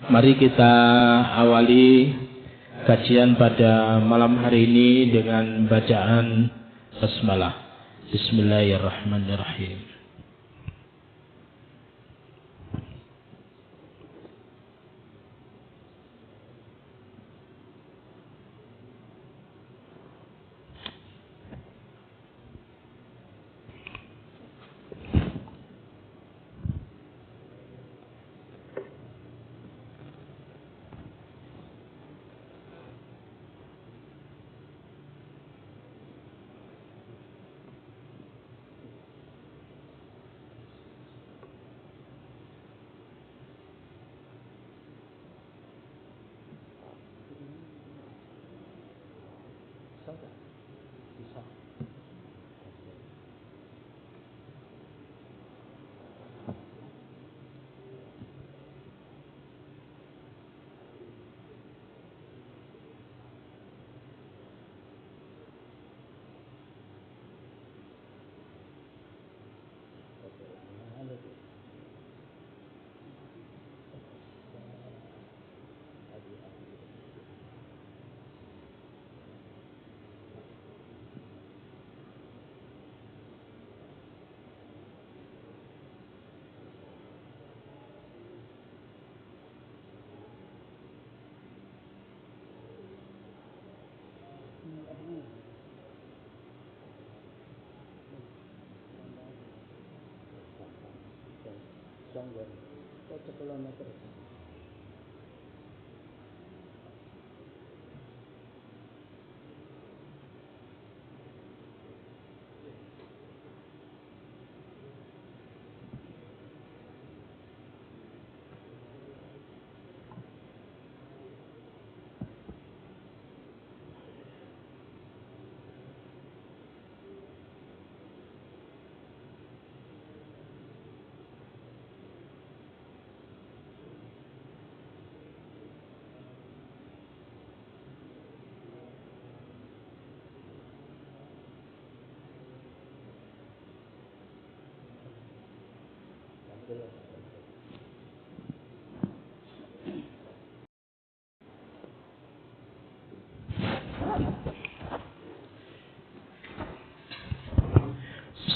Mari kita awali kajian pada malam hari ini dengan bacaan basmalah. Bismillahirrahmanirrahim.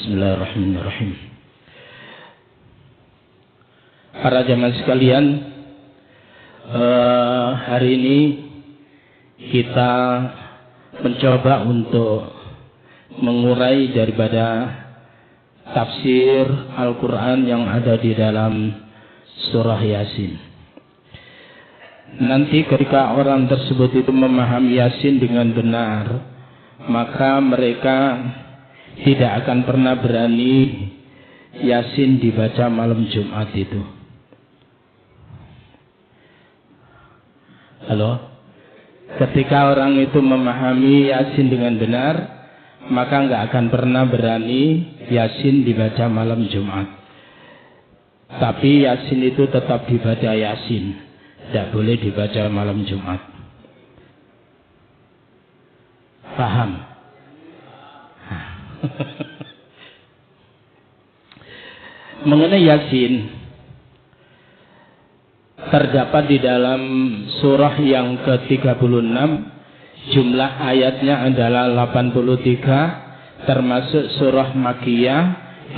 Bismillahirrahmanirrahim. Para jamaah sekalian, hari ini kita mencoba untuk mengurai daripada tafsir Al-Quran yang ada di dalam surah Yasin. Nanti ketika orang tersebut itu memahami Yasin dengan benar, maka mereka tidak akan pernah berani Yasin dibaca malam Jumat itu. Halo? Ketika orang itu memahami Yasin dengan benar, maka nggak akan pernah berani Yasin dibaca malam Jumat. Tapi Yasin itu tetap dibaca Yasin, tidak boleh dibaca malam Jumat. Paham? Mengenai Yasin, terdapat di dalam surah yang ke-36, jumlah ayatnya adalah 83, termasuk surah Makkiyah,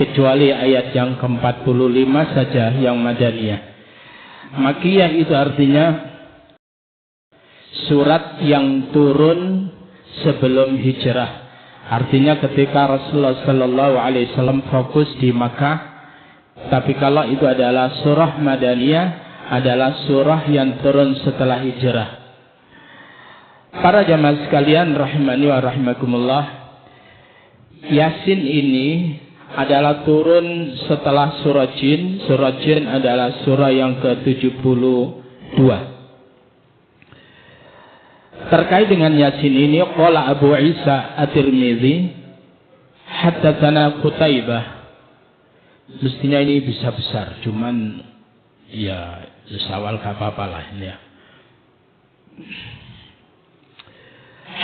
kecuali ayat yang ke-45 saja yang Madaniyah. Makkiyah itu artinya surat yang turun sebelum hijrah. Artinya ketika Rasulullah Sallallahu Alaihi Wasallam fokus di Makkah. Tapi kalau itu adalah surah Madaniyah, adalah surah yang turun setelah hijrah. Para jamaah sekalian rahimani wa rahimakumullah, Yasin ini adalah turun setelah surah Jin. Surah Jin adalah surah yang ke-72. Terkait dengan Yasin ini, qala Abu Isa At-Tirmidzi, haddatsana Qutaibah. Mestinya ini bisa besar, cuman ya sawal gak apa-apa lah ini ya.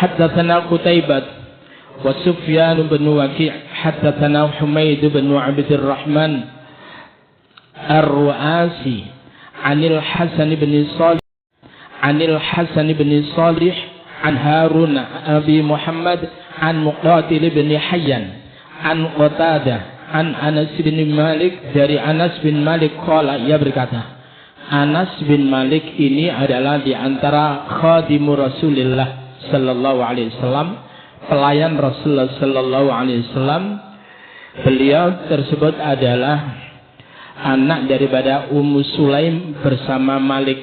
Haddatsana Qutaibah wa Sufyan bin Waqi' haddatsana Humaid bin Abdurrahman Ar-Ru'asi Anil Hasan bin Salih an Harun Abi Muhammad an Muqatil bin Hayyan an Qatadah an Anas bin Malik, dari Anas bin Malik qala, ia berkata, Anas bin Malik ini adalah di antara khadimu Rasulullah sallallahu alaihi wasallam, pelayan Rasulullah sallallahu alaihi wasallam. Beliau tersebut adalah anak daripada Ummu Sulaim bersama Malik.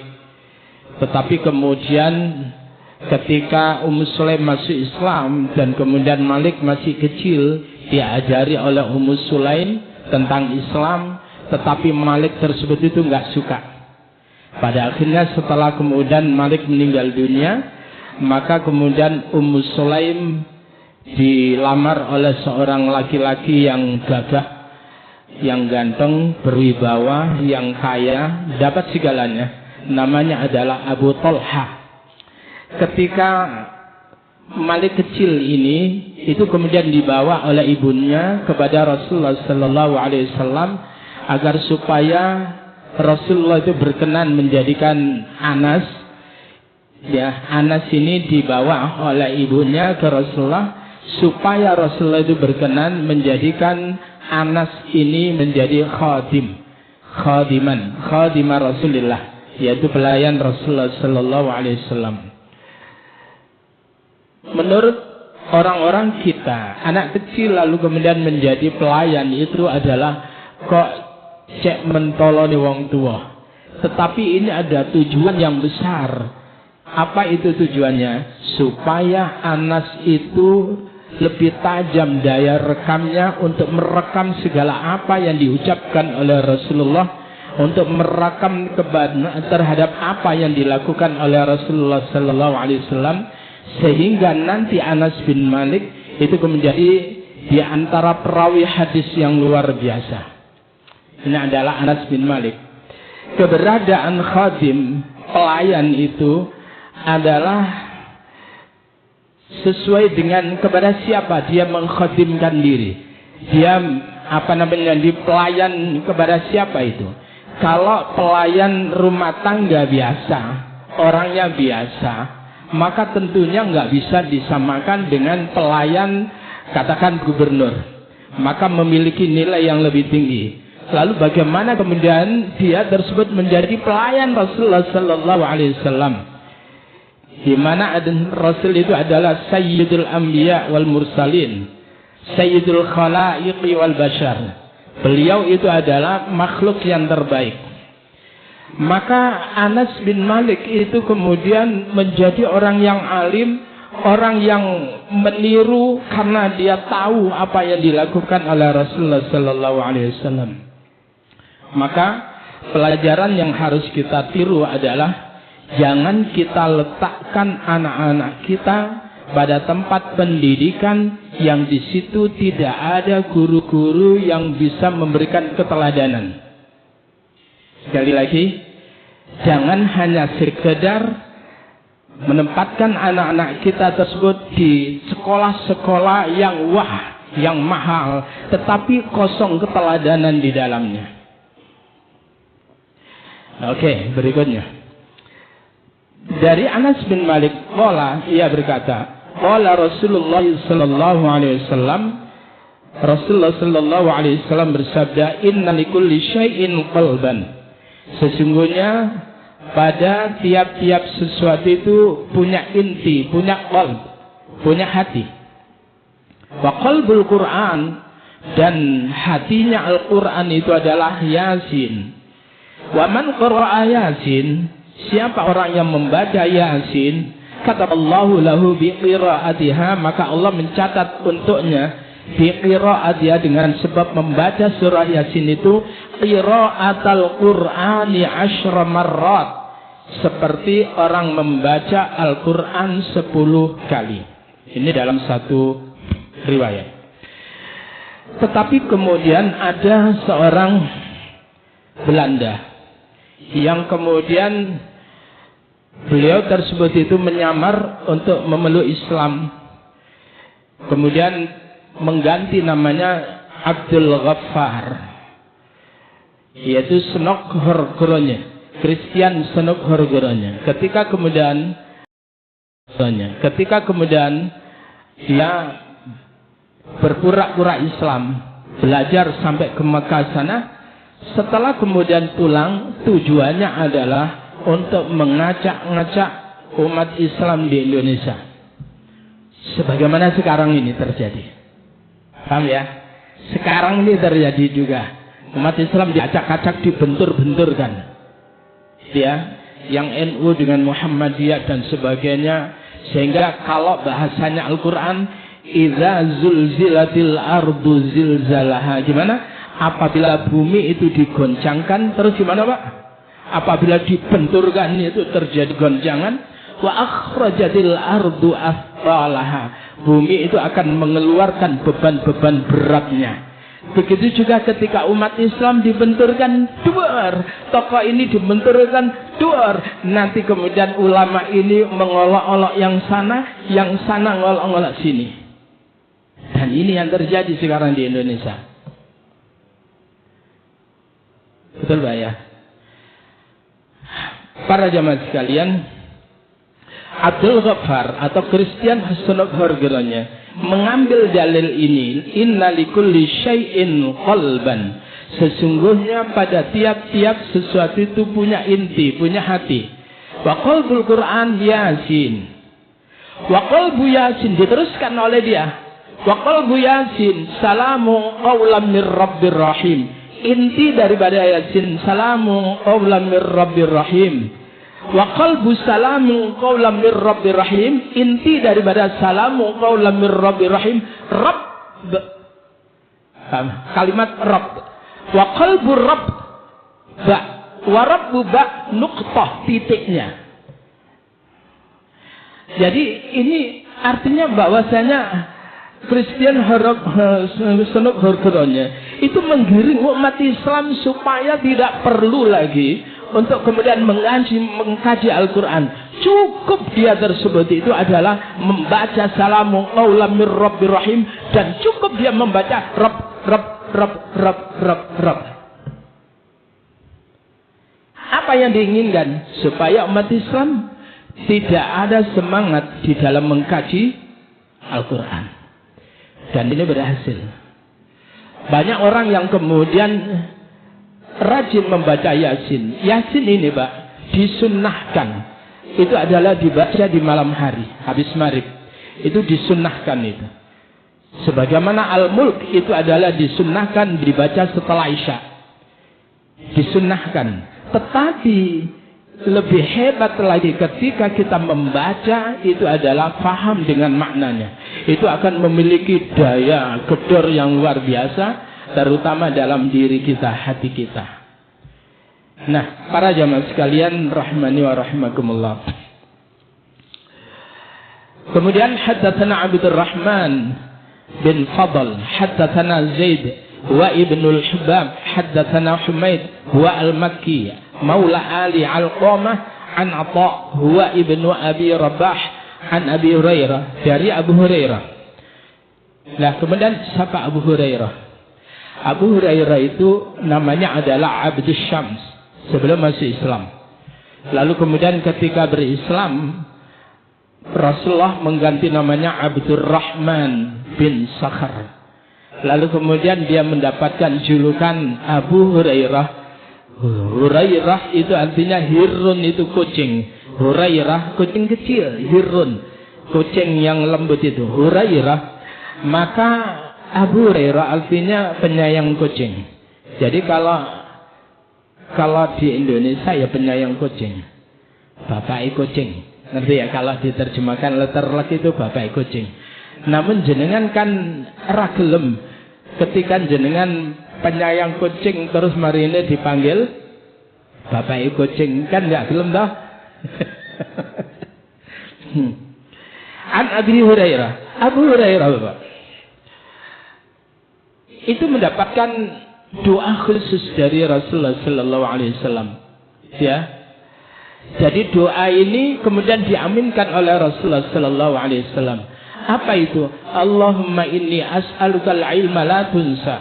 Tetapi kemudian ketika Ummu Sulaim masuk Islam dan kemudian Malik masih kecil, diajari oleh Ummu Sulaim tentang Islam, tetapi Malik tersebut itu nggak suka. Pada akhirnya setelah kemudian Malik meninggal dunia, maka kemudian Ummu Sulaim dilamar oleh seorang laki-laki yang gagah, yang ganteng, berwibawa, yang kaya, dapat segalanya. Namanya adalah Abu Talha. Ketika Malik kecil ini, itu kemudian dibawa oleh ibunya kepada Rasulullah sallallahu alaihi wasallam agar supaya Rasulullah itu berkenan menjadikan Anas. Ya, Anas ini dibawa oleh ibunya ke Rasulullah supaya Rasulullah itu berkenan menjadikan Anas ini menjadi khadimah Rasulullah, yaitu pelayan Rasulullah sallallahu alaihi wasallam. Menurut orang-orang kita, anak kecil lalu kemudian menjadi pelayan itu adalah kok cek mentoloni wong tua. Tetapi ini ada tujuan yang besar. Apa itu tujuannya? Supaya Anas itu lebih tajam daya rekamnya untuk merekam segala apa yang diucapkan oleh Rasulullah, untuk merekam terhadap apa yang dilakukan oleh Rasulullah sallallahu alaihi wasallam, sehingga nanti Anas bin Malik itu menjadi di antara perawi hadis yang luar biasa. Ini adalah Anas bin Malik. Keberadaan khadim, pelayan itu adalah sesuai dengan kepada siapa dia mengkhadimkan diri. Dia di pelayan kepada siapa itu? Kalau pelayan rumah tangga biasa, orangnya biasa, maka tentunya nggak bisa disamakan dengan pelayan katakan gubernur, maka memiliki nilai yang lebih tinggi. Lalu bagaimana kemudian dia tersebut menjadi pelayan Rasulullah sallallahu alaihi wasallam, di mana Rasul itu adalah Sayyidul Anbiya wal Mursalin, Sayyidul Khalaiqi wal Bashar. Beliau itu adalah makhluk yang terbaik. Maka Anas bin Malik itu kemudian menjadi orang yang alim, orang yang meniru karena dia tahu apa yang dilakukan oleh Rasulullah sallallahu alaihi wasallam. Maka pelajaran yang harus kita tiru adalah jangan kita letakkan anak-anak kita pada tempat pendidikan yang di situ tidak ada guru-guru yang bisa memberikan keteladanan. Sekali lagi, jangan hanya sekedar menempatkan anak-anak kita tersebut di sekolah-sekolah yang yang mahal, tetapi kosong keteladanan di dalamnya. Oke, berikutnya. Dari Anas bin Malik, ia berkata, qala Rasulullah sallallahu alaihi wasallam, Rasulullah sallallahu alaihi wasallam bersabda, inna likulli syai'in qalban. Sesungguhnya pada tiap-tiap sesuatu itu punya inti, punya qalb, punya hati. Wa qalbul Quran, dan hatinya Al-Quran itu adalah Yasin. Wa man qara'a Yasin, siapa orang yang membaca Yasin, kata Allahu lahu biqira'atiha, maka Allah mencatat untuknya biqira'atiha dengan sebab membaca surah Yasin itu qira'atal Qur'ani 10 marrat, seperti orang membaca Al-Quran 10 kali. Ini dalam satu riwayat. Tetapi kemudian ada seorang Belanda yang kemudian beliau tersebut itu menyamar untuk memeluk Islam, kemudian mengganti namanya Abdul Ghaffar, yaitu Senok Horgronye. Christian Senuk Horgeronya. Ketika kemudian dia berpura-pura Islam, belajar sampai ke Mekah sana, setelah kemudian pulang, tujuannya adalah untuk mengacak-ngacak umat Islam di Indonesia. Sebagaimana sekarang ini terjadi. Paham ya? Sekarang ini terjadi juga. Umat Islam diacak-acak, dibentur-benturkan. Ya, yang NU dengan Muhammadiyah dan sebagainya, sehingga kalau bahasanya Al-Quran, idza zulzilatil ardu zilzalaha, gimana? Apabila bumi itu digoncangkan, terus gimana Pak? Apabila dibenturkan itu terjadi goncangan, wa akhrajatil ardu athqalaha, bumi itu akan mengeluarkan beban-beban beratnya. Begitu juga ketika umat Islam dibenturkan duar, tokoh ini dibenturkan duar, nanti kemudian ulama ini mengolok-olok yang sana ngolok-ngolok sini. Dan ini yang terjadi sekarang di Indonesia. Betul Pak ya? Para jamaah sekalian, Abdul Ghaffar atau Christian Senuk Horgeronya mengambil dalil ini, inna likulli syai'in qalban, sesungguhnya pada tiap-tiap sesuatu itu punya inti, punya hati. Wa qalbul Quran Yasin, wa qalbu Yasin, diteruskan oleh dia, wa qalbu Yasin salamu qawlan mir rabbir rahim, inti daripada Yasin salamu qawlan mir rabbir rahim. Wa qalbu salamu qawlan mir rabbir rahim, inti daripada salamu qawlan mir rabbir rahim, Rabb, kalimat Rabb. Wa qalbu Rabb ba, wa rabbu ba nuqtah, titiknya. Jadi ini artinya bahwasanya Christian Senuk Horgeronya itu menggiring umat Islam supaya tidak perlu lagi untuk kemudian mengkaji Al-Quran. Cukup dia tersebut itu adalah membaca salamu qawlan mir rabbir rahim, dan cukup dia membaca Rabb. Apa yang diinginkan? Supaya umat Islam tidak ada semangat di dalam mengkaji Al-Quran. Dan ini berhasil. Banyak orang yang kemudian rajin membaca Yasin. Yasin ini Pak, disunnahkan. Itu adalah dibaca di malam hari, habis maghrib. Itu disunnahkan itu. Sebagaimana Al-Mulk itu adalah disunnahkan dibaca setelah Isya. Disunnahkan. Tetapi lebih hebat lagi ketika kita membaca itu adalah faham dengan maknanya. Itu akan memiliki daya gedor yang luar biasa, terutama dalam diri kita, hati kita. Nah, para jamaah sekalian rahmani wa rahimakumullah. Kemudian haddatsana Abdurrahman bin Fadl, haddatsana Zaid wa Ibnul Hubab, haddatsana Humaid wa Al-Makki maula Ali Al-Qamah an Atha huwa Ibnu Abi Rabah an Abi Hurairah, dari Abu Hurairah. Nah, kemudian siapa Abu Hurairah? Abu Hurairah itu namanya adalah Abdus Syams sebelum masuk Islam. Lalu kemudian ketika berislam, Rasulullah mengganti namanya Abdurrahman bin Sakhar. Lalu kemudian dia mendapatkan julukan Abu Hurairah. Hurairah itu artinya hirun, itu kucing. Hurairah kucing kecil, hirun kucing yang lembut itu Hurairah. Maka Abu Hurairah artinya penyayang kucing. Jadi kalau di Indonesia ya penyayang kucing, bapak kucing, ngerti ya? Kalau diterjemahkan letterlek itu bapak kucing. Namun jenengan kan ragelem ketika jenengan penyayang kucing terus mari ini dipanggil bapak kucing, kan nggak gelem dah. An Abi Hurairah, Abu Hurairah Bapak itu mendapatkan doa khusus dari Rasulullah Sallallahu Alaihi Wasallam. Ya, jadi doa ini kemudian diaminkan oleh Rasulullah Sallallahu Alaihi Wasallam. Apa itu? Allahumma inni as'alukal ilma la tunsa.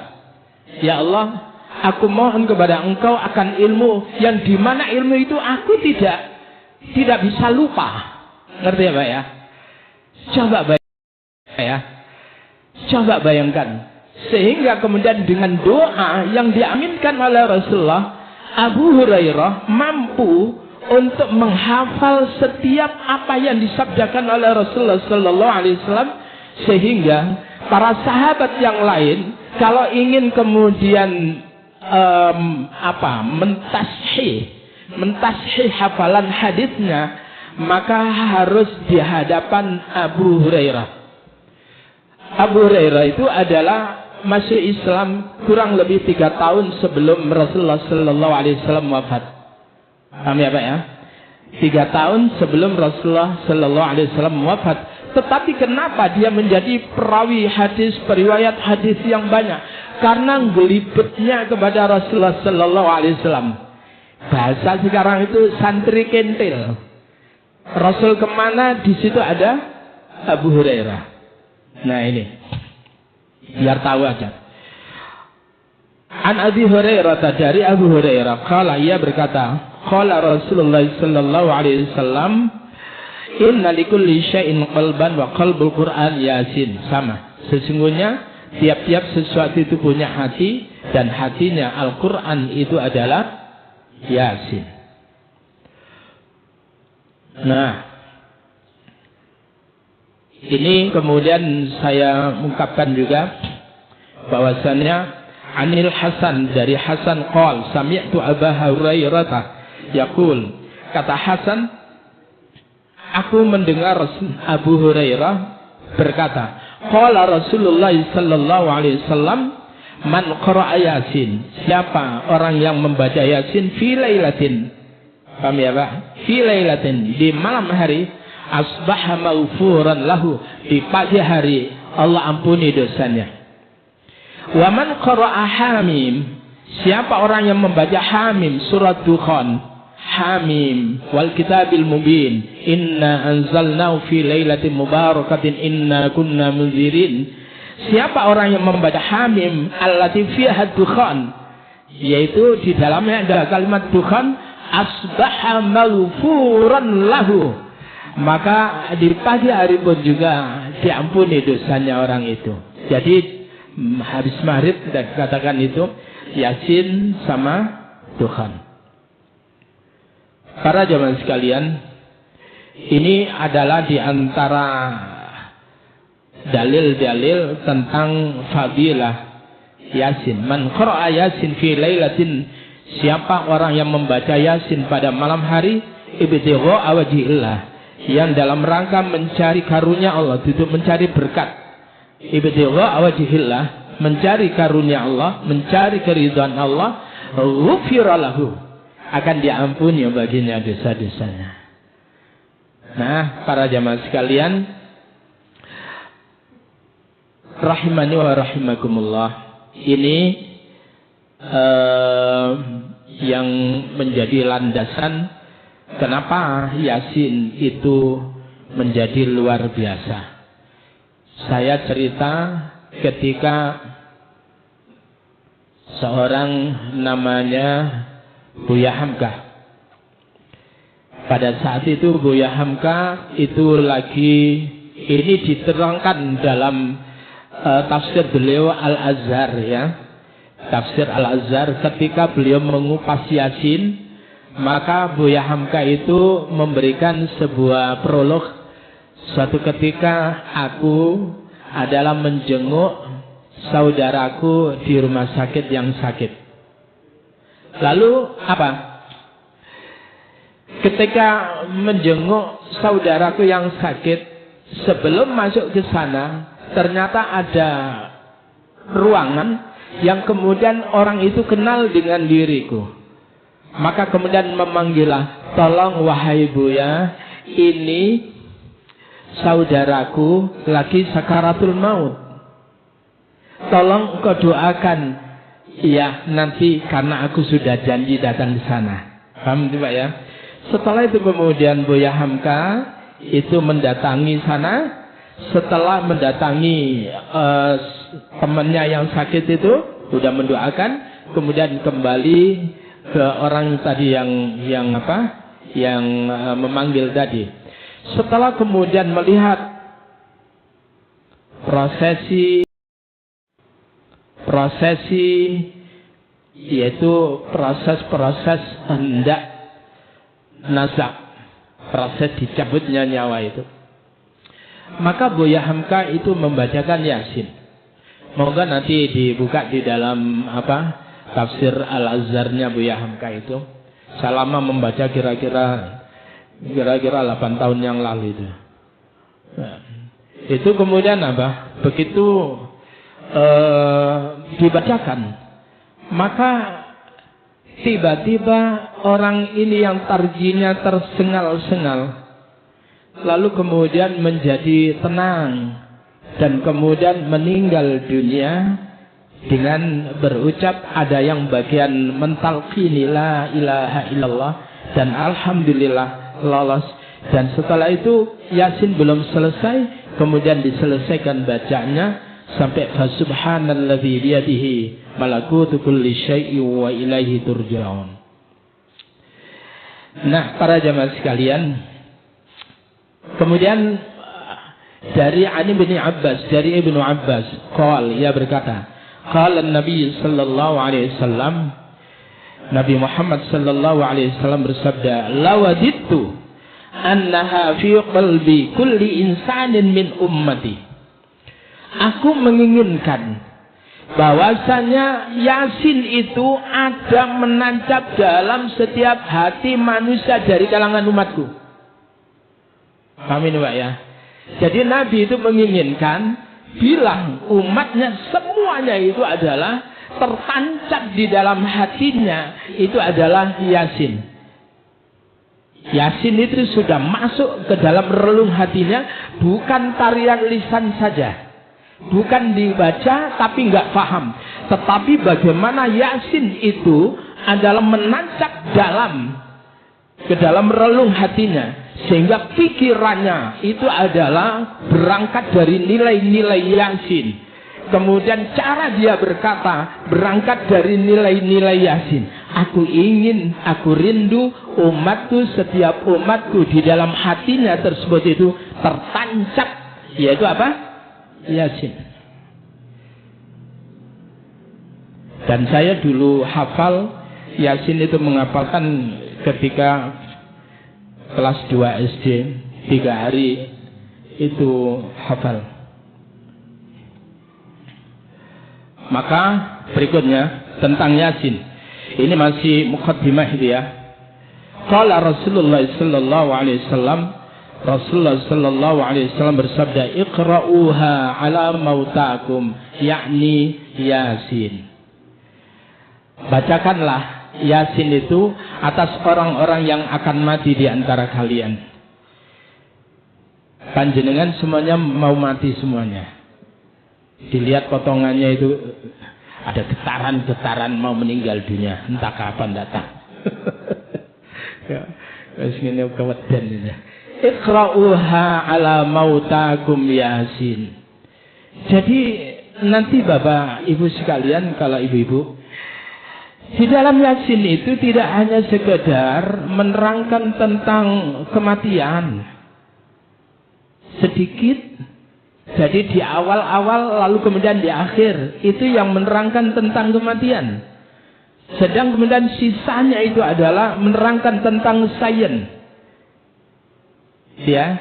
Ya Allah, Aku mohon kepada engkau akan ilmu yang dimana ilmu itu aku tidak bisa lupa. Ngerti ya Pak ya? Coba bayangkan. Sehingga kemudian dengan doa yang diaminkan oleh Rasulullah, Abu Hurairah mampu untuk menghafal setiap apa yang disabdakan oleh Rasulullah Sallallahu Alaihi Wasallam, sehingga para sahabat yang lain kalau ingin kemudian mentashih hafalan hadisnya, maka harus di hadapan Abu Hurairah. Abu Hurairah itu adalah masuk Islam kurang lebih 3 tahun sebelum Rasulullah Sallallahu Alaihi Wasallam wafat. Paham ya Pak ya? 3 tahun sebelum Rasulullah Sallallahu Alaihi Wasallam wafat. Tetapi kenapa dia menjadi perawi hadis, periwayat hadis yang banyak? Karena gelibetnya kepada Rasulullah Sallallahu Alaihi Wasallam. Bahasa sekarang itu santri kentil. Rasul kemana, di situ ada Abu Hurairah. Nah ini, biar tahu aja. An Abi Hurairah, dari Abu Hurairah, qala, ia berkata, qala Rasulullah Sallallahu Alaihi Wasallam, inna likulli syai'in qalban wa qalbul Qur'an Yasin. Sama, sesungguhnya tiap-tiap sesuatu itu punya hati, dan hatinya Al-Quran itu adalah Yasin. Nah, ini kemudian saya ungkapkan juga bahwasannya Anil Hasan, dari Hasan qol, sami'tu Abu Hurairah yaqul, kata Hasan, aku mendengar Abu Hurairah berkata, qala Rasulullah Sallallahu Alaihi Wasallam, man qara'a Yasin, siapa orang yang membaca Yasin fi lailatin, paham ya Pak? Fi lailatin, di malam hari, asbaha maghfuran lahu, di pagi hari Allah ampuni dosanya. Wa man qara'a Hamim, siapa orang yang membaca Hamim, surat Dukhan, Hamim wal kitabil mubin, inna anzalnahu fi lailatin mubarakatin inna kunna munzirin. Siapa orang yang membaca Hamim allati fiha dukhan, yaitu di dalamnya ada kalimat dukhan, asbaha maghfuran lahu, maka di pagi hari pun juga diampuni dosanya orang itu. Jadi habis maghrib kita katakan itu Yasin sama dukhan. Para jamaah sekalian, ini adalah di antara dalil-dalil tentang fadilah Yasin. Man qara'a Yasin fi lailatin, siapa orang yang membaca Yasin pada malam hari, ibtigha'a wajhillah, yang dalam rangka mencari karunia Allah, itu mencari berkat. Ibtigha'a wajhillah, mencari karunia Allah, mencari keridhaan Allah, ghufira lahu, akan diampuni baginya dosa-dosanya. Nah, para jamaah sekalian, rahimani wa rahimakumullah, ini yang menjadi landasan kenapa Yasin itu menjadi luar biasa. Saya cerita ketika seorang namanya Buya Hamka. Pada saat itu Buya Hamka itu lagi, ini diterangkan dalam tafsir beliau Al-Azhar ya. Tafsir Al-Azhar, ketika beliau mengupas Yasin, maka Buya Hamka itu memberikan sebuah prolog. Suatu ketika aku adalah menjenguk saudaraku di rumah sakit yang sakit. Lalu apa? Ketika menjenguk saudaraku yang sakit, sebelum masuk ke sana, ternyata ada ruangan yang kemudian orang itu kenal dengan diriku. Maka kemudian memanggillah, tolong wahai Buya, ini saudaraku lagi sakaratul maut. Tolong kau doakan. Iya, nanti karena aku sudah janji datang di sana. Paham itu Pak ya? Setelah itu kemudian Buya Hamka itu mendatangi sana. Setelah mendatangi temannya yang sakit itu, sudah mendoakan, kemudian kembali ke orang tadi yang memanggil tadi. Setelah kemudian melihat prosesi yaitu proses hendak nazak, proses dicabutnya nyawa itu, maka Buya Hamka itu membacakan Yasin. Moga nanti dibuka di dalam tafsir Al-Azharnya Buya Hamka itu. Saya lama membaca kira-kira 8 tahun yang lalu itu. Itu kemudian begitu dibacakan, maka tiba-tiba orang ini yang tarjinya tersengal-sengal, lalu kemudian menjadi tenang dan kemudian meninggal dunia dengan berucap, ada yang bagian mentalqini la ilaha illallah dan alhamdulillah lolos. Dan setelah itu Yasin belum selesai, kemudian diselesaikan bacanya sampai fasubhanalladzi biyadihi malakutu kulli syai'in wa ilaihi turja'un. Nah, para jamaah sekalian, kemudian dari Ibnu Abbas qala, ia berkata, qala Nabi sallallahu alaihi wasallam, Nabi Muhammad sallallahu alaihi wasallam bersabda, lawadittu annaha fi qalbi kulli insanin min ummati. Aku menginginkan bahwasanya Yasin itu ada menancap dalam setiap hati manusia dari kalangan umatku. Paham ini Pak ya? Jadi Nabi itu menginginkan bilang umatnya semuanya itu adalah tertancap di dalam hatinya itu adalah Yasin. Yasin itu sudah masuk ke dalam relung hatinya, bukan tarian lisan saja. Bukan dibaca tapi nggak paham, tetapi bagaimana Yasin itu adalah menancap ke dalam relung hatinya, sehingga pikirannya itu adalah berangkat dari nilai-nilai Yasin. Kemudian cara dia berkata berangkat dari nilai-nilai Yasin. Aku ingin, aku rindu umatku, setiap umatku di dalam hatinya tersebut itu tertancap, yaitu Yasin. Dan saya dulu hafal Yasin itu menghafalkan ketika kelas 2 SD, 3 hari itu hafal. Maka berikutnya tentang Yasin. Ini masih muqaddimah itu ya. Qala Rasulullah sallallahu alaihi wasallam, Rasulullah sallallahu alaihi wasallam bersabda, iqra'uha ala mautakum, yakni Yasin. Bacakanlah Yasin itu atas orang-orang yang akan mati di antara kalian. Panjenengan semuanya mau mati semuanya. Dilihat potongannya itu ada getaran-getaran mau meninggal dunia, entah kapan datang. Ya, wis ngene keweden ini. Iqra'uha ala mautakum Yasin. Jadi nanti Bapak Ibu sekalian, kalau ibu-ibu, di dalam Yasin itu tidak hanya sekedar menerangkan tentang kematian sedikit. Jadi di awal-awal lalu kemudian di akhir itu yang menerangkan tentang kematian. Sedang kemudian sisanya itu adalah menerangkan tentang sains. Ya,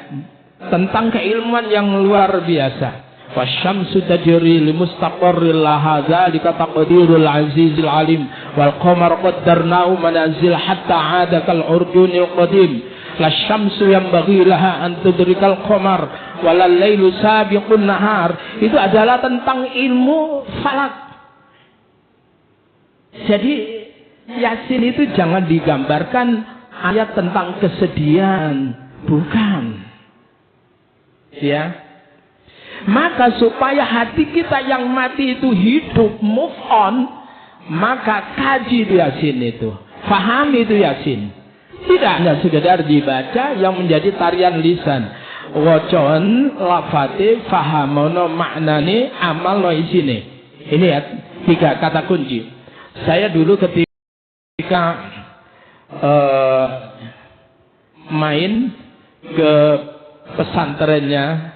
tentang keilmuan yang luar biasa. Wasyamsu tajri limustaqarril laha dzalika taqdirul azizil alim wal qamar qaddarnahu manazil hatta 'ada kal urjunil qadim. Lasyamsu yanbaghi laha an tudrikal qamar walal lailu sabiqun nahar. Itu adalah tentang ilmu falak. Jadi Yasin itu jangan digambarkan ayat tentang kesedihan, bukan. Ya. Maka supaya hati kita yang mati itu hidup, move on, maka kaji Yasin itu, fahami itu Yasin. Tidak hanya sekedar dibaca yang menjadi tarian lisan. Wacon lafate fahamono maknane amal no isine. Ini ya 3 kata kunci. Saya dulu ketika main ke pesantrennya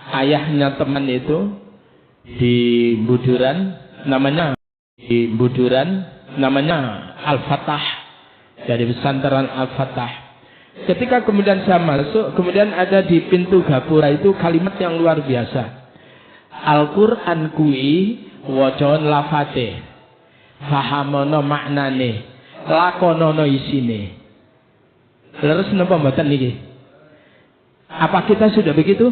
ayahnya teman itu di Buduran, namanya Al-Fatah, dari pesantren Al-Fatah. Ketika kemudian saya masuk, kemudian ada di pintu gapura itu kalimat yang luar biasa. Al-Qur'an kui wajon lafate, fahamono maknane, lakonono isine. Terus napa mboten niki? Apa kita sudah begitu?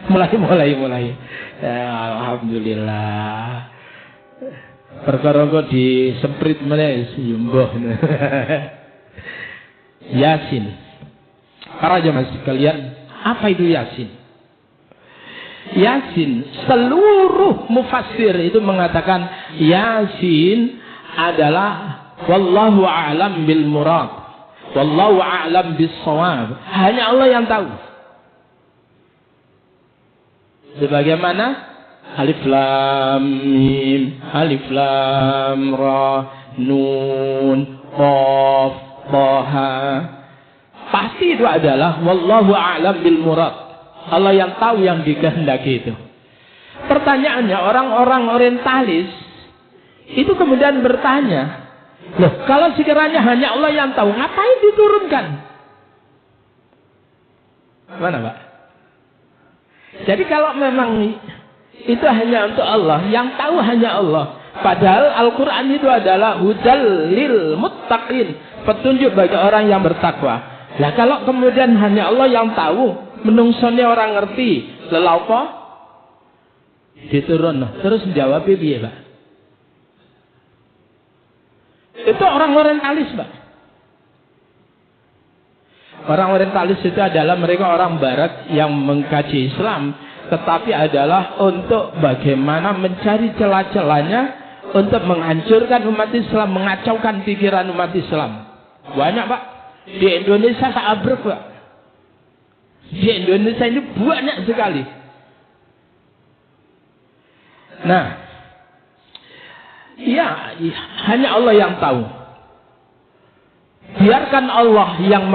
Mulai. Ya, alhamdulillah. Perkara kok disemprit meneh yumbuh. Yasin. Para jemaah sekalian, apa itu Yasin? Yasin, seluruh mufassir itu mengatakan Yasin adalah wallahu a'lam bil murad, wallahu a'lam bis shawab. Hanya Allah yang tahu. Sebagaimana alif lam mim, alif lam ra, nun, qaf, tha. Pasti itu adalah wallahu a'lam bil murad. Allah yang tahu yang dikehendaki itu. Pertanyaannya, orang-orang orientalis itu kemudian bertanya, loh, kalau sekiranya hanya Allah yang tahu, ngapain diturunkan? Mana Pak? Jadi kalau memang itu hanya untuk Allah, yang tahu hanya Allah, padahal Al-Quran itu adalah hudal lil muttaqin, petunjuk bagi orang yang bertakwa. Nah kalau kemudian hanya Allah yang tahu, menungsone orang ngerti, lalu apa? Diturun. Terus menjawab piye, Pak? Itu orang orientalis, Pak. Orang orientalis itu adalah mereka orang barat yang mengkaji Islam, tetapi adalah untuk bagaimana mencari celah-celahnya untuk menghancurkan umat Islam, mengacaukan pikiran umat Islam. Banyak, Pak. Di Indonesia sabrek, Pak. Di Indonesia ini banyak sekali. Nah, ya, hanya Allah yang tahu. Biarkan Allah yang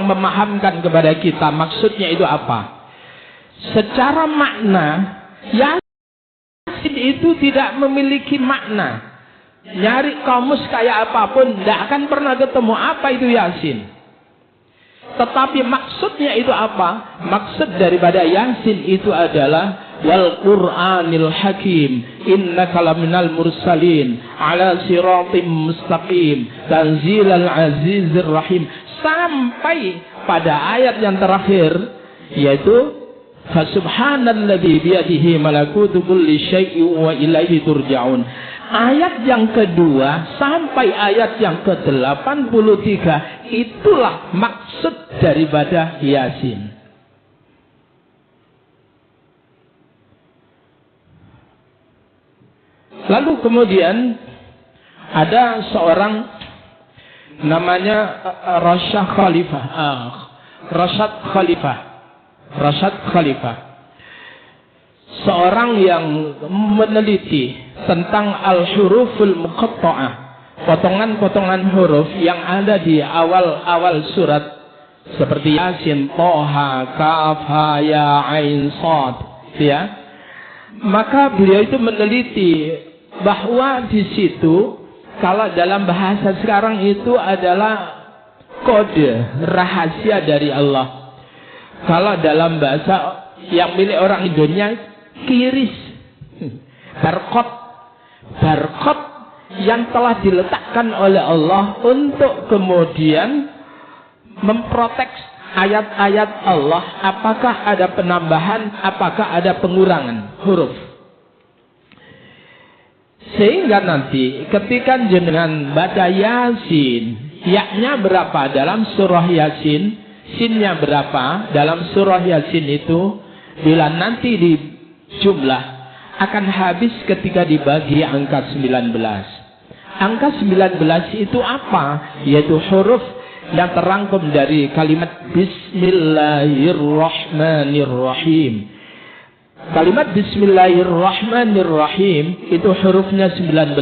memahamkan kepada kita maksudnya itu apa. Secara makna, Yasin itu tidak memiliki makna. Nyari kamus kayak apapun, tidak akan pernah ketemu apa itu Yasin. Tetapi maksudnya itu apa? Maksud daripada Yasin itu adalah wal Qur'anil Hakim, innaka laminal mursalin ala siratim mustaqim tanzilal azizir rahim, sampai pada ayat yang terakhir, yaitu fasubhanalladzi biyadihi malakutu kulli syai'in wa ilaihi turja'un. Ayat yang kedua sampai ayat yang ke-83 itulah maksud daripada Yasin. Lalu kemudian ada seorang namanya Rasyad Khalifah. Seorang yang meneliti tentang al-huruful muqatta'ah, potongan-potongan huruf yang ada di awal-awal surat seperti Yasin, Toha, Kaf, Ha, Ya, Ain, Shad, ya. Maka beliau itu meneliti bahwa di situ kalau dalam bahasa sekarang itu adalah kode rahasia dari Allah. Kalau dalam bahasa yang milik orang Indonesia, kiris, barcode yang telah diletakkan oleh Allah untuk kemudian memprotek ayat-ayat Allah, apakah ada penambahan, apakah ada pengurangan huruf. Sehingga nanti ketika jenengan baca Yasin, ya-nya berapa dalam surah Yasin, sinnya berapa dalam surah Yasin itu, bila nanti di jumlah akan habis ketika dibagi angka 19. Angka 19 itu apa? Yaitu huruf yang terangkum dari kalimat Bismillahirrahmanirrahim. Kalimat Bismillahirrahmanirrahim itu hurufnya 19.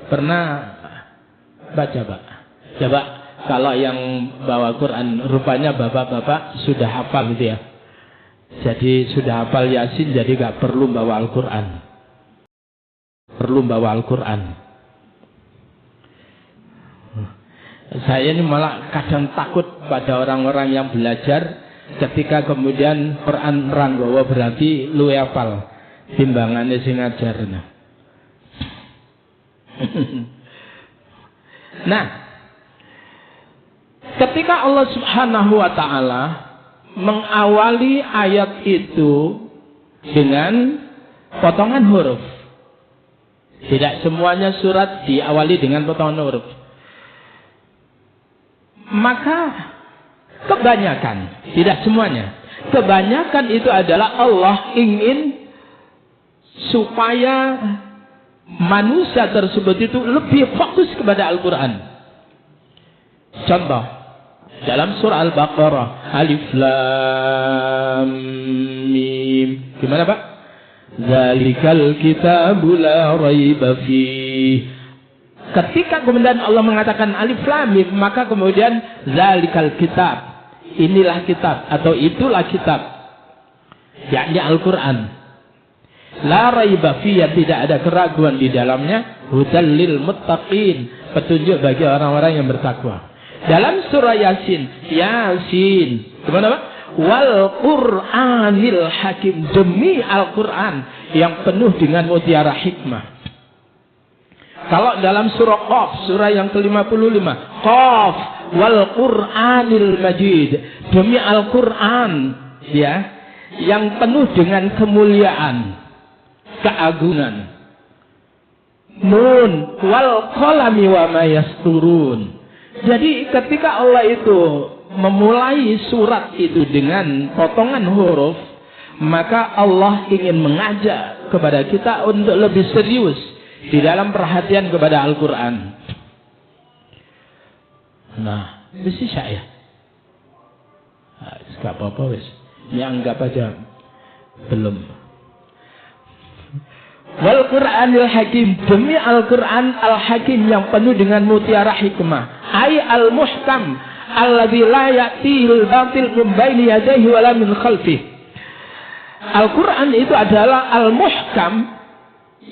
Pernah baca, Pak? Coba kalau yang bawa Quran, rupanya bapak-bapak sudah hafal gitu ya. Jadi sudah hafal Yasin, jadi gak perlu bawa Al-Quran. Perlu bawa Al-Quran. Saya ini malah kadang takut pada orang-orang yang belajar ketika kemudian Quran ranggawa berarti lu hafal timbangannya sing ngajarna. Nah, ketika Allah Subhanahu wa ta'ala mengawali ayat itu dengan potongan huruf, tidak semuanya surat diawali dengan potongan huruf, maka kebanyakan, tidak semuanya, kebanyakan itu adalah Allah ingin supaya manusia tersebut itu lebih fokus kepada Al-Quran. Contoh, dalam surah Al-Baqarah, Alif Lam Mim. Gimana, Pak? Zalikal kitabu la raiba fih. Ketika kemudian Allah mengatakan Alif Lam Mim, maka kemudian zalikal kitab, inilah kitab atau itulah kitab, yakni Al-Quran. La raiba fih, tidak ada keraguan di dalamnya. Hudal lil muttaqin, petunjuk bagi orang-orang yang bertakwa. Dalam surah Yasin, gimana, Pak? Wal Qur'anil Hakim, demi Al-Quran yang penuh dengan mutiara hikmah. Kalau dalam surah Qaf, surah yang ke-55, Qaf wal Qur'anil Majid, demi Al-Quran ya, yang penuh dengan kemuliaan, keagungan. Nun wal qalami wa ma yasturun. Jadi ketika Allah itu memulai surat itu dengan potongan huruf, maka Allah ingin mengajak kepada kita untuk lebih serius di dalam perhatian kepada Al-Quran. Nah, bisa saya. Gak apa-apa wis. Ini anggap aja belum. Wal Qur'anil Hakim, demi Al-Quran Al-Hakim yang penuh dengan mutiara hikmah. Ay al-muhkam alladzi la ya'tihil batil min baini yadayhi wala min khalfih. Al-Quran itu adalah al-muhkam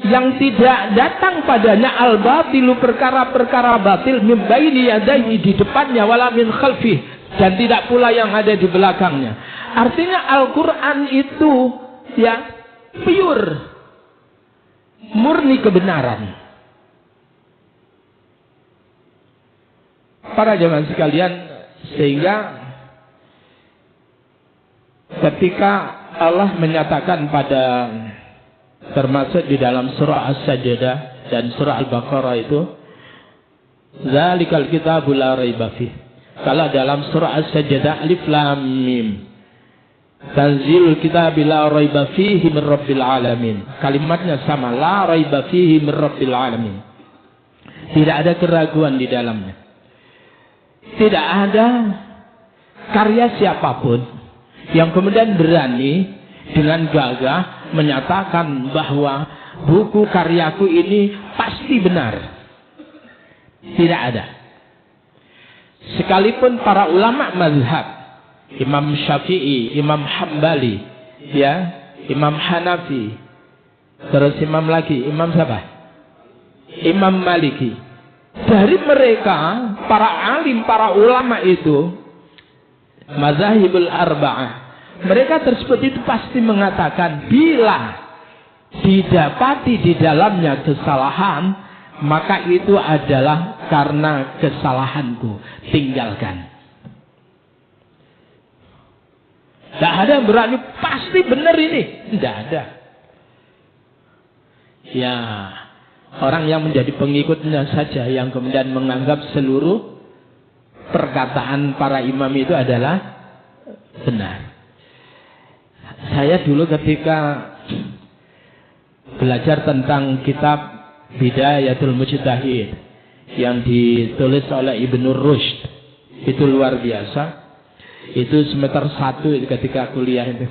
yang tidak datang padanya al-batilu, perkara-perkara batil, min baini yadayhi, di depannya, wala min khalfih, dan tidak pula yang ada di belakangnya. Artinya Al-Quran itu ya pure, murni kebenaran. Para jemaah sekalian, sehingga ketika Allah menyatakan pada, termasuk di dalam surah As-Sajdah dan surah Al-Baqarah itu, Zalikal kitabu la raiba fih. Kalau dalam surah As-Sajdah, Alif Lam Mim, Tanzilul kitabi la raiba fihi min rabbil alamin. Kalimatnya sama, la raiba fihi min rabbil alamin. Tidak ada keraguan di dalamnya. Tidak ada karya siapapun yang kemudian berani dengan gagah menyatakan bahwa buku karyaku ini pasti benar. Tidak ada. Sekalipun para ulama mazhab, Imam Syafi'i, Imam Hambali, ya, Imam Hanafi, terus Imam lagi, Imam siapa? Imam Maliki. Dari mereka, para alim, para ulama itu, mazahibul arba'ah, mereka tersebut itu pasti mengatakan, bila didapati di dalamnya kesalahan, maka itu adalah karena kesalahanku, tinggalkan. Tidak ada yang berani pasti benar ini, tidak ada. Ya, orang yang menjadi pengikutnya saja yang kemudian menganggap seluruh perkataan para imam itu adalah benar. Saya dulu ketika belajar tentang kitab Bidayatul Mujtahid yang ditulis oleh Ibnu Rushd, itu luar biasa. Itu semester 1 ketika kuliah itu.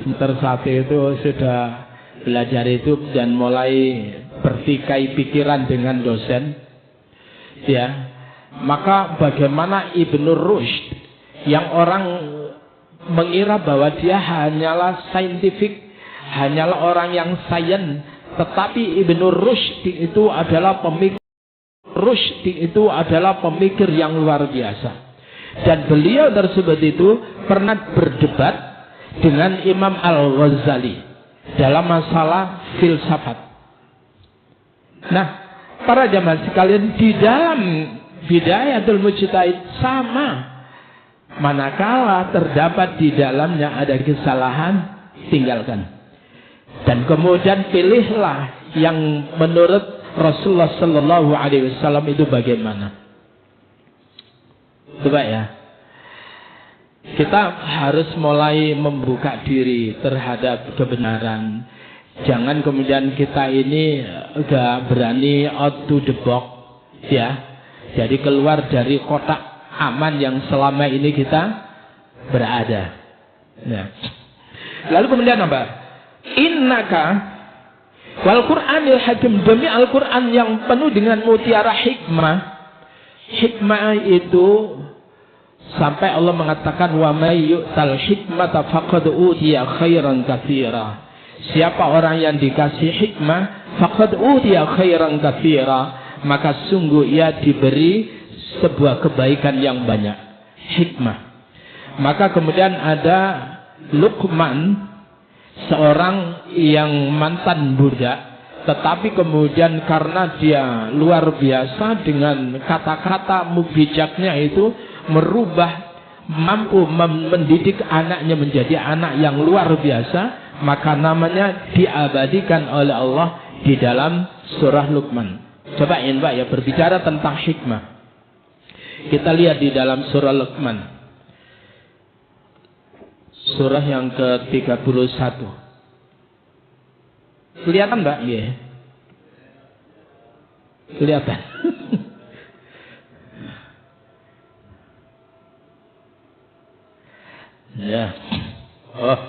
Semester 1 itu sudah belajar itu dan mulai bertikai pikiran dengan dosen. Ya. Maka bagaimana Ibnu Rushd yang orang mengira bahwa dia hanyalah saintifik, hanyalah orang yang sains, tetapi Ibnu Rushd itu adalah pemikir yang luar biasa. Dan beliau tersebut itu pernah berdebat dengan Imam Al-Ghazali dalam masalah filsafat. Nah, para jamaah sekalian, di dalam Bidayatul Mujtahid sama. Manakala terdapat di dalamnya ada kesalahan, tinggalkan. Dan kemudian pilihlah yang menurut Rasulullah Sallallahu Alaihi Wasallam itu bagaimana. Coba ya. Kita harus mulai membuka diri terhadap kebenaran. Jangan kemudian kita ini gak berani out to the box, ya. Jadi keluar dari kotak aman yang selama ini kita berada. Ya. Lalu kemudian apa? Innaka wal Qur'anil hakim, demi Al-Quran yang penuh dengan mutiara hikmah. Hikmah itu sampai Allah mengatakan wa may yu'tal hikmata faqad utiya khairan katsira. Siapa orang yang dikasih hikmah, faqad utiya khairan katsira, maka sungguh ia diberi sebuah kebaikan yang banyak. Hikmah. Maka kemudian ada Luqman, seorang yang mantan budak, tetapi kemudian karena dia luar biasa dengan kata-kata bijaknya itu merubah, mampu mendidik anaknya menjadi anak yang luar biasa, maka namanya diabadikan oleh Allah di dalam surah Luqman. Cobain Pak ya, berbicara tentang hikmah. Kita lihat di dalam surah Luqman, surah yang ke-31. Kelihatan Mbak? Iya. Kelihatan. Ya. Oh,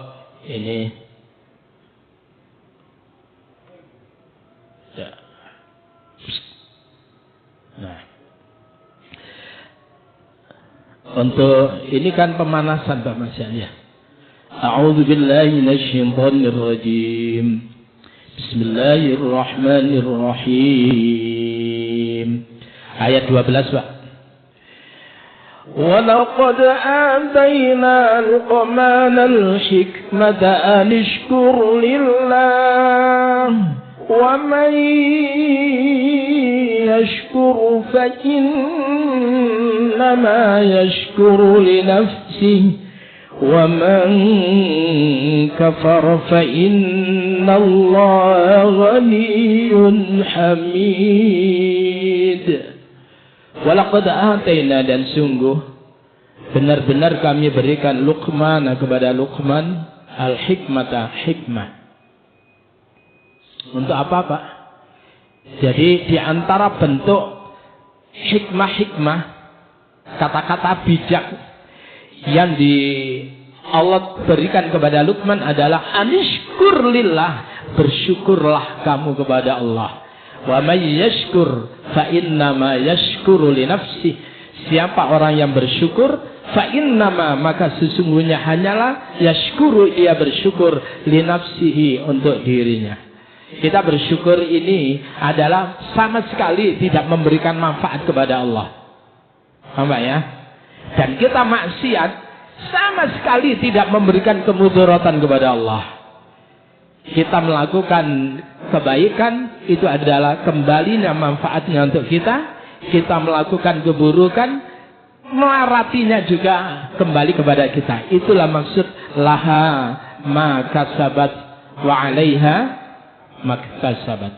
ini. Ya. Nah. Untuk ini kan pemanasan Pak Mas ya. A'udzu billahi minasyaitonir rajim. Bismillahirrahmanirrahim. Ayat 12 Pak. وَلَقَدْ آتَيْنَا لُقْمَانَ الْحِكْمَةَ أَنِ اشْكُرْ لِلَّهِ وَمَنْ يَشْكُرْ فَإِنَّمَا يَشْكُرُ لِنَفْسِهِ وَمَنْ كَفَرَ فَإِنَّ اللَّهَ غَنِيٌّ حَمِيدٌ. Walaqad atayna, dan sungguh benar-benar kami berikan Luqman kepada Luqman al-hikmata, hikmah. Untuk apa Pak? Jadi di antara bentuk hikmah-hikmah, kata-kata bijak yang Allah berikan kepada Luqman adalah anishkur lillah, bersyukurlah kamu kepada Allah. Wa may yashkur fa innama yashkuru li nafsi. Siapa orang yang bersyukur, fa innama, maka sesungguhnya hanyalah yashkuru, ia bersyukur li nafsihi, untuk dirinya. Kita bersyukur ini adalah sama sekali tidak memberikan manfaat kepada Allah. Paham ya? Dan kita maksiat sama sekali tidak memberikan kemudaratan kepada Allah. Kita melakukan kebaikan, itu adalah kembalinya manfaatnya untuk kita. Kita melakukan keburukan, melaratinya juga kembali kepada kita. Itulah maksud laha ma kasabat wa 'alaiha maktasabat.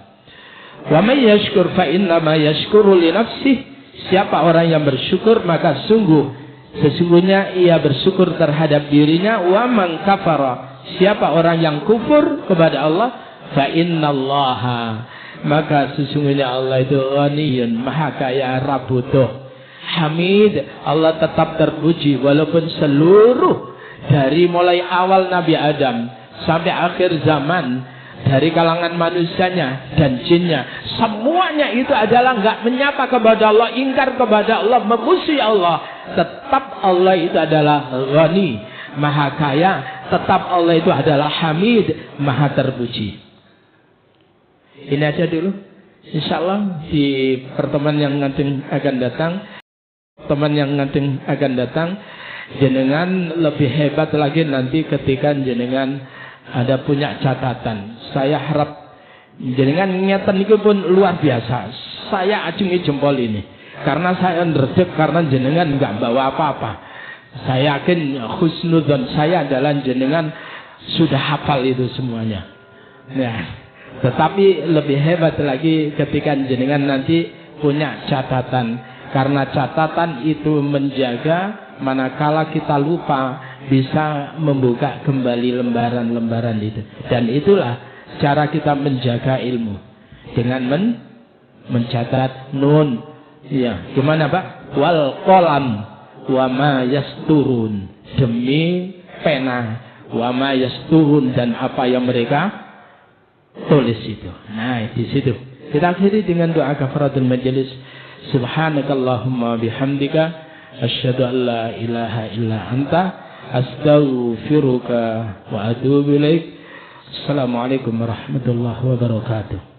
Wa may yashkur fa innama yashkuru li nafsihi. Siapa orang yang bersyukur, maka sesungguhnya ia bersyukur terhadap dirinya. Wa man kafara, siapa orang yang kufur kepada Allah, fa innallaha, maka sesungguhnya Allah itu ghaniyun, maha kaya, rabutuh, Hamid, Allah tetap terpuji walaupun seluruh dari mulai awal Nabi Adam sampai akhir zaman, dari kalangan manusianya dan jinnya, semuanya itu adalah enggak menyapa kepada Allah, ingkar kepada Allah, memusuhi Allah. Tetap Allah itu adalah Ghani, Maha Kaya. Tetap Allah itu adalah Hamid, Maha terpuji. Ini aja dulu. Insyaallah di pertemuan yang nanti akan datang, jenengan lebih hebat lagi nanti ketika jenengan ada punya catatan. Saya harap jenengan ngeten itu pun luar biasa. Saya acungi jempol ini karena saya ndredeg karena jenengan enggak bawa apa-apa. Saya yakin husnudzon saya adalah jenengan sudah hafal itu semuanya. Nah, tetapi lebih hebat lagi ketika jenengan nanti punya catatan. Karena catatan itu menjaga manakala kita lupa bisa membuka kembali lembaran-lembaran itu. Dan itulah cara kita menjaga ilmu. Dengan mencatat nun. Ya, gimana Pak? Wal qalam wa ma yasturun. Demi pena wa ma yasturun, dan apa yang mereka tulis itu. Nah, di situ. Kita akhiri dengan doa kafaratul majelis. Subhanakallahumma bihamdika asyhadu an la ilaha illa anta astaghfiruka wa atubu ilaik. Assalamualaikum warahmatullahi wabarakatuh.